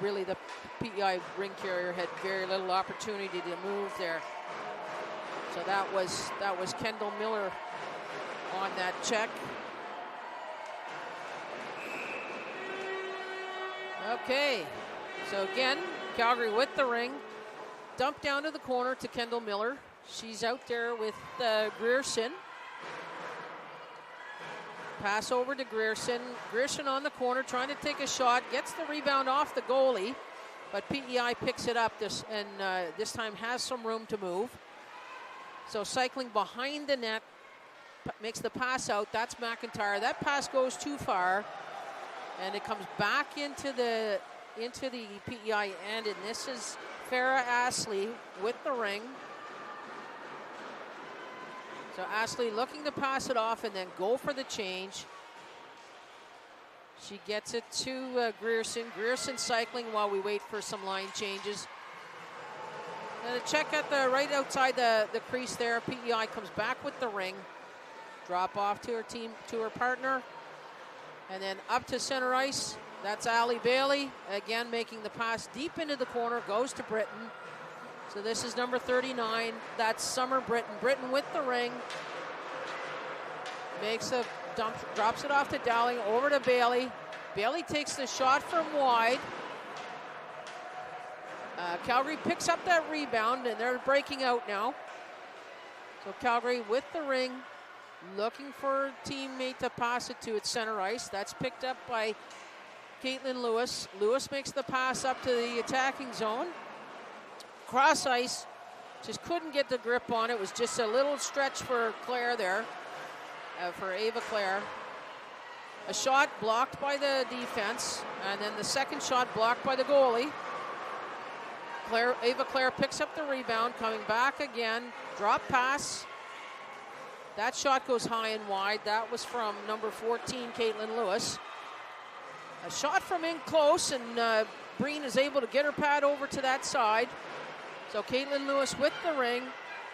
Really, the PEI ring carrier had very little opportunity to move there. So that was Kendall Miller on that check. Okay, so again, Calgary with the ring. Dump down to the corner to Kendall Miller. She's out there with Grierson. Pass over to Grierson. Grierson on the corner trying to take a shot. Gets the rebound off the goalie. But PEI picks it up this time has some room to move. So cycling behind the net. Makes the pass out. That's McIntyre. That pass goes too far. And it comes back into the PEI end. And this is Farrah Astley with the ring. So Astley looking to pass it off and then go for the change. She gets it to Grierson. Grierson cycling while we wait for some line changes. And a check at the right outside the crease there. PEI comes back with the ring. Drop off to her team, to her partner. And then up to center ice. That's Allie Bailey. Again making the pass deep into the corner. Goes to Britton. So this is number 39. That's Summer Britton. Britton with the ring. Makes a dump, drops it off to Dowling, over to Bailey. Bailey takes the shot from wide. Calgary picks up that rebound, and they're breaking out now. So Calgary with the ring, looking for a teammate to pass it to at center ice. That's picked up by Caitlin Lewis. Lewis makes the pass up to the attacking zone. Cross ice, just couldn't get the grip on it. It was just a little stretch for Claire there, for Ava Claire. A shot blocked by the defense, and then the second shot blocked by the goalie. Ava Claire picks up the rebound, coming back again. Drop pass. That shot goes high and wide. That was from number 14, Caitlin Lewis. A shot from in close, and Breen is able to get her pad over to that side. So Caitlin Lewis with the ring,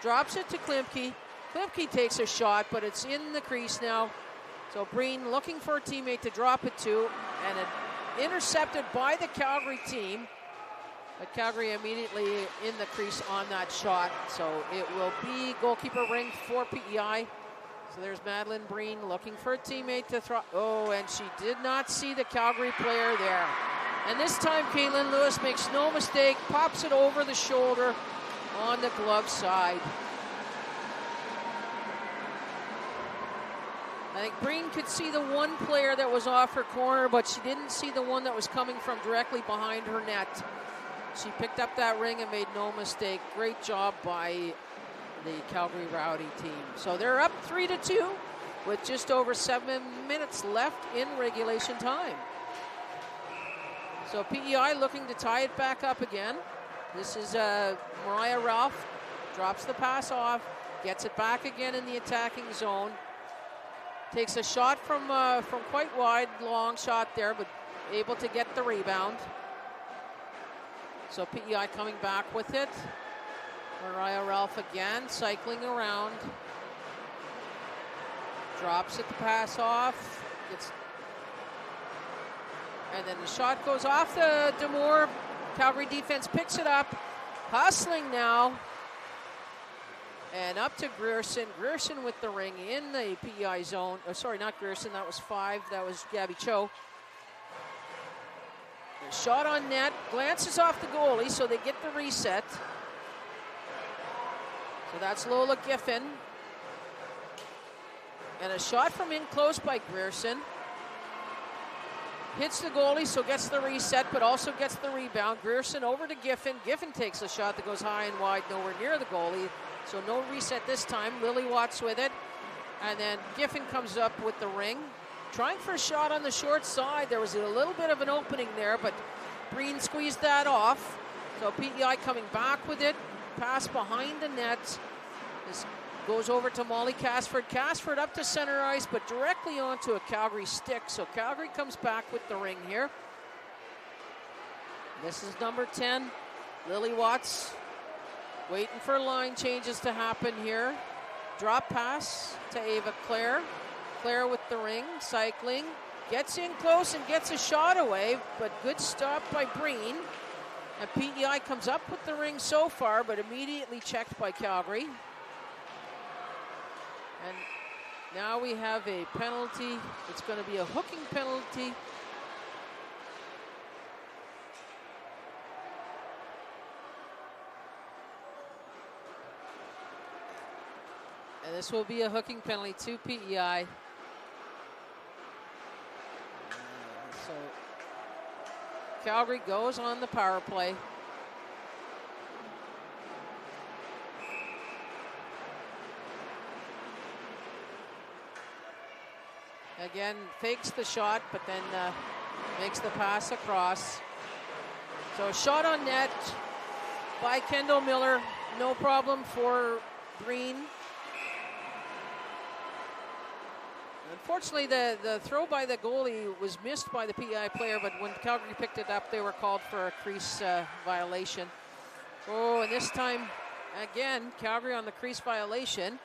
drops it to Klimke. Klimke takes a shot, but it's in the crease now. So Breen looking for a teammate to drop it to, and intercepted by the Calgary team. But Calgary immediately in the crease on that shot. So it will be goalkeeper ring for PEI. So there's Madeline Breen looking for a teammate to throw. Oh, and she did not see the Calgary player there. And this time, Caitlin Lewis makes no mistake, pops it over the shoulder on the glove side. I think Breen could see the one player that was off her corner, but she didn't see the one that was coming from directly behind her net. She picked up that ring and made no mistake. Great job by the Calgary Rowdy team. So they're up 3-2 with just over 7 minutes left in regulation time. So PEI looking to tie it back up again. This is Mariah Ralph. Drops the pass off. Gets it back again in the attacking zone. Takes a shot from quite wide. Long shot there, but able to get the rebound. So PEI coming back with it. Mariah Ralph again, cycling around. Drops it, the pass off. And then the shot goes off the Demore. Calgary defense picks it up. Hustling now. And up to Grierson. Grierson with the ring in the PEI zone. Oh, sorry, not Grierson. That was 5. That was Gabby Cho. The shot on net. Glances off the goalie, so they get the reset. So that's Lola Giffen. And a shot from in close by Grierson. Hits the goalie, so gets the reset, but also gets the rebound. Grierson over to Giffen. Giffen takes a shot that goes high and wide, nowhere near the goalie. So no reset this time. Lily Watts with it. And then Giffen comes up with the ring, trying for a shot on the short side. There was a little bit of an opening there, but Breen squeezed that off. So PEI coming back with it. Pass behind the net. This goes over to Molly Casford. Casford up to center ice, but directly onto a Calgary stick. So Calgary comes back with the ring here. This is number 10, Lily Watts. Waiting for line changes to happen here. Drop pass to Ava Claire. Claire with the ring, cycling. Gets in close and gets a shot away, but good stop by Breen. And PEI comes up with the ring so far, but immediately checked by Calgary. And now we have a penalty. It's going to be a hooking penalty. And this will be a hooking penalty to PEI. So Calgary goes on the power play. Again, fakes the shot, but then makes the pass across. So a shot on net by Kendall Miller. No problem for Breen. Unfortunately, the throw by the goalie was missed by the PEI player, but when Calgary picked it up, they were called for a crease violation. Oh, and this time, again, Calgary on the crease violation,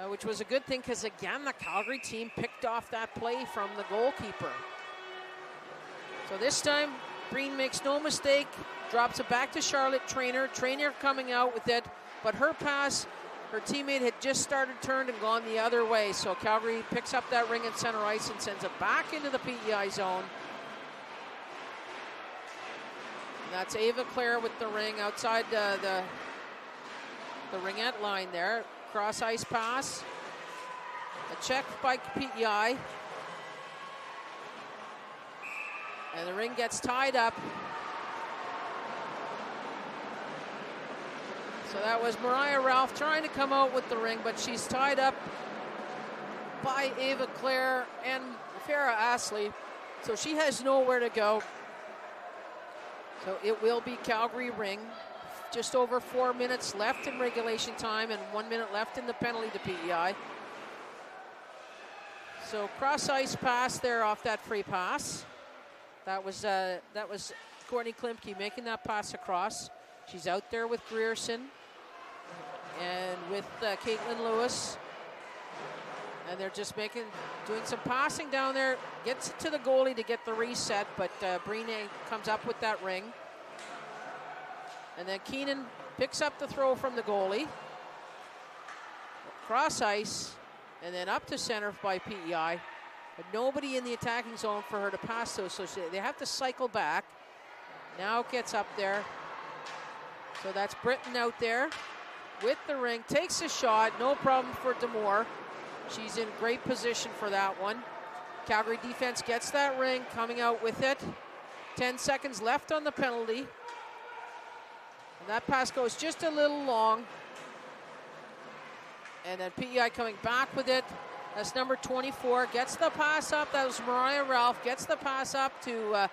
which was a good thing because, again, the Calgary team picked off that play from the goalkeeper. So this time, Breen makes no mistake, drops it back to Charlotte Traynor. Traynor coming out with it, but her pass, her teammate had just started turned and gone the other way. So Calgary picks up that ring in center ice and sends it back into the PEI zone. And that's Ava Claire with the ring outside the ringette line there. Cross ice pass. A check by PEI. And the ring gets tied up. So that was Mariah Ralph trying to come out with the ring, but she's tied up by Ava Claire and Farah Astley. So she has nowhere to go. So it will be Calgary ring. Just over 4 minutes left in regulation time and 1 minute left in the penalty to PEI. So cross ice pass there off that free pass. That was Courtney Klimke making that pass across. She's out there with Grierson and with Caitlin Lewis. And they're just doing some passing down there. Gets it to the goalie to get the reset, but Breen comes up with that ring. And then Keenan picks up the throw from the goalie. Cross ice, and then up to center by PEI. But nobody in the attacking zone for her to pass to, so they have to cycle back. Now gets up there. So that's Britton out there with the ring. Takes a shot, no problem for Demore. She's in great position for that one. Calgary defense gets that ring, coming out with it. 10 seconds left on the penalty. And that pass goes just a little long. And then PEI coming back with it. That's number 24. Gets the pass up. That was Mariah Ralph. Gets the pass up to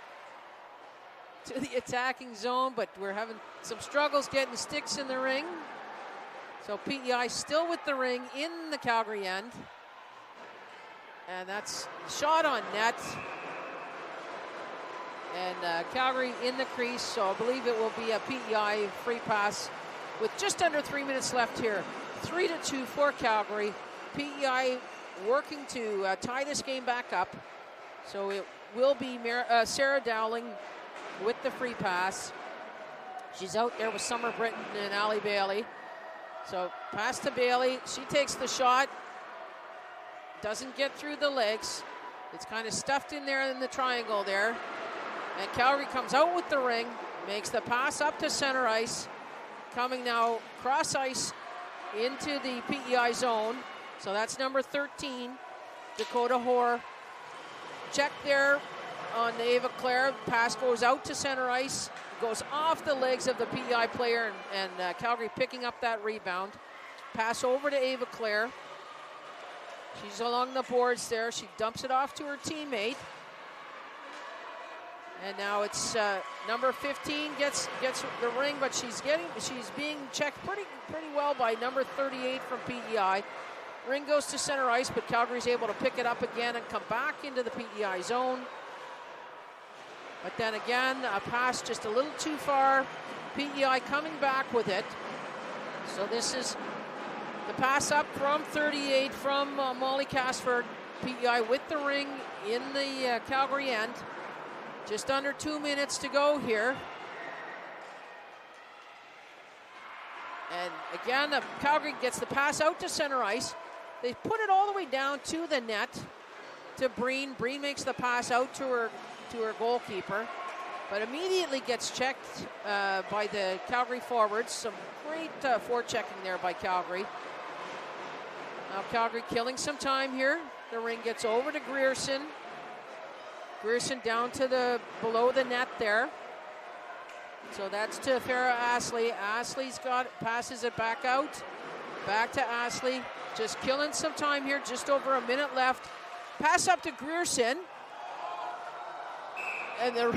the attacking zone, but we're having some struggles getting sticks in the ring. So PEI still with the ring in the Calgary end. And that's shot on net. And Calgary in the crease, so I believe it will be a PEI free pass with just under 3 minutes left here. 3-2 for Calgary. PEI working to tie this game back up. So it will be Sarah Dowling with the free pass. She's out there with Summer Britton and Allie Bailey. So pass to Bailey. She takes the shot. Doesn't get through the legs. It's kind of stuffed in there in the triangle there. And Calgary comes out with the ring. Makes the pass up to center ice. Coming now cross ice into the PEI zone. So that's number 13, Dakota Hoare. Check there on Ava Claire. Pass goes out to center ice. Goes off the legs of the PEI player, and Calgary picking up that rebound. Pass over to Ava Claire. She's along the boards there. She dumps it off to her teammate. And now it's number 15 gets the ring, but she's being checked pretty well by number 38 from PEI. Ring goes to center ice, but Calgary's able to pick it up again and come back into the PEI zone. But then again, a pass just a little too far. PEI coming back with it. So this is the pass up from 38 from Molly Casford. PEI with the ring in the Calgary end. Just under 2 minutes to go here. And again, Calgary gets the pass out to center ice. They put it all the way down to the net to Breen. Breen makes the pass out to her goalkeeper, but immediately gets checked by the Calgary forwards. Some great forechecking there by Calgary. Now Calgary killing some time here. The ring gets over to Grierson. Grierson down to below the net there. So that's to Farrah Astley. Astley's passes it back out. Back to Astley. Just killing some time here. Just over a minute left. Pass up to Grierson. And the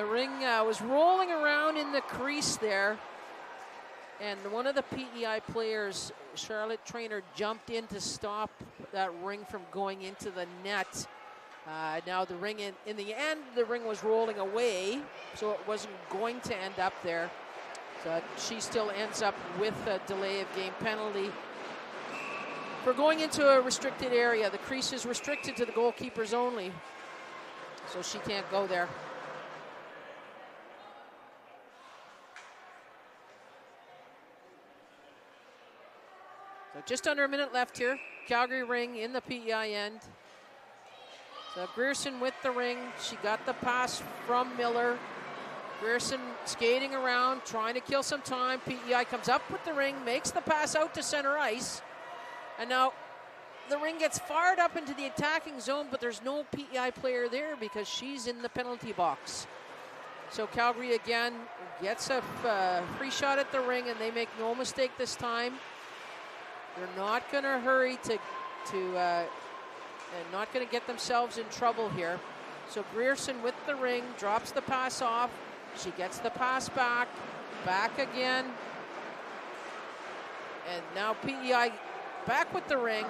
ring was rolling around in the crease there. And one of the PEI players, Charlotte Traynor, jumped in to stop that ring from going into the net. Now the ring, in the end, the ring was rolling away, so it wasn't going to end up there. So she still ends up with a delay of game penalty for going into a restricted area. The crease is restricted to the goalkeepers only, so she can't go there. So just under a minute left here. Calgary ring in the PEI end. So Grierson with the ring. She got the pass from Miller. Grierson skating around, trying to kill some time. PEI comes up with the ring, makes the pass out to center ice. And now the ring gets fired up into the attacking zone, but there's no PEI player there because she's in the penalty box. So Calgary again gets a free shot at the ring, and they make no mistake this time. They're not going to hurry and not going to get themselves in trouble here. So Grierson with the ring, drops the pass off. She gets the pass back again. And now PEI back with the ring.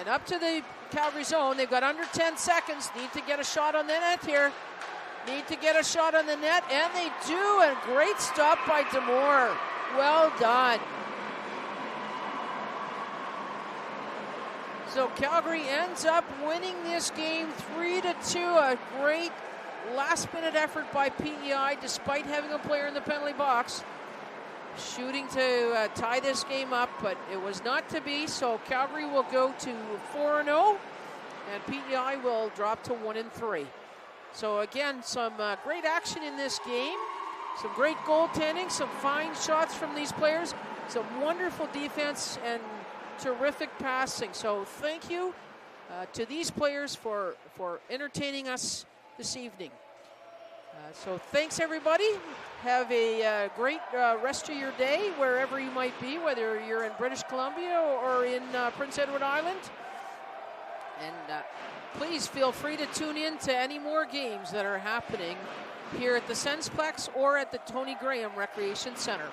And up to the Calgary zone. They've got under 10 seconds. Need to get a shot on the net here. Need to get a shot on the net, and they do. A great stop by Demore. Well done. So Calgary ends up winning this game 3-2. A great last-minute effort by PEI, despite having a player in the penalty box, shooting to tie this game up, but it was not to be. So Calgary will go to 4-0, and PEI will drop to 1-3. So again, some great action in this game, some great goaltending, some fine shots from these players, some wonderful defense, and terrific passing. So thank you to these players for entertaining us this evening. So thanks, everybody. Have a great rest of your day, wherever you might be, whether you're in British Columbia or in Prince Edward Island. And please feel free to tune in to any more games that are happening here at the Sensplex or at the Tony Graham Recreation Center.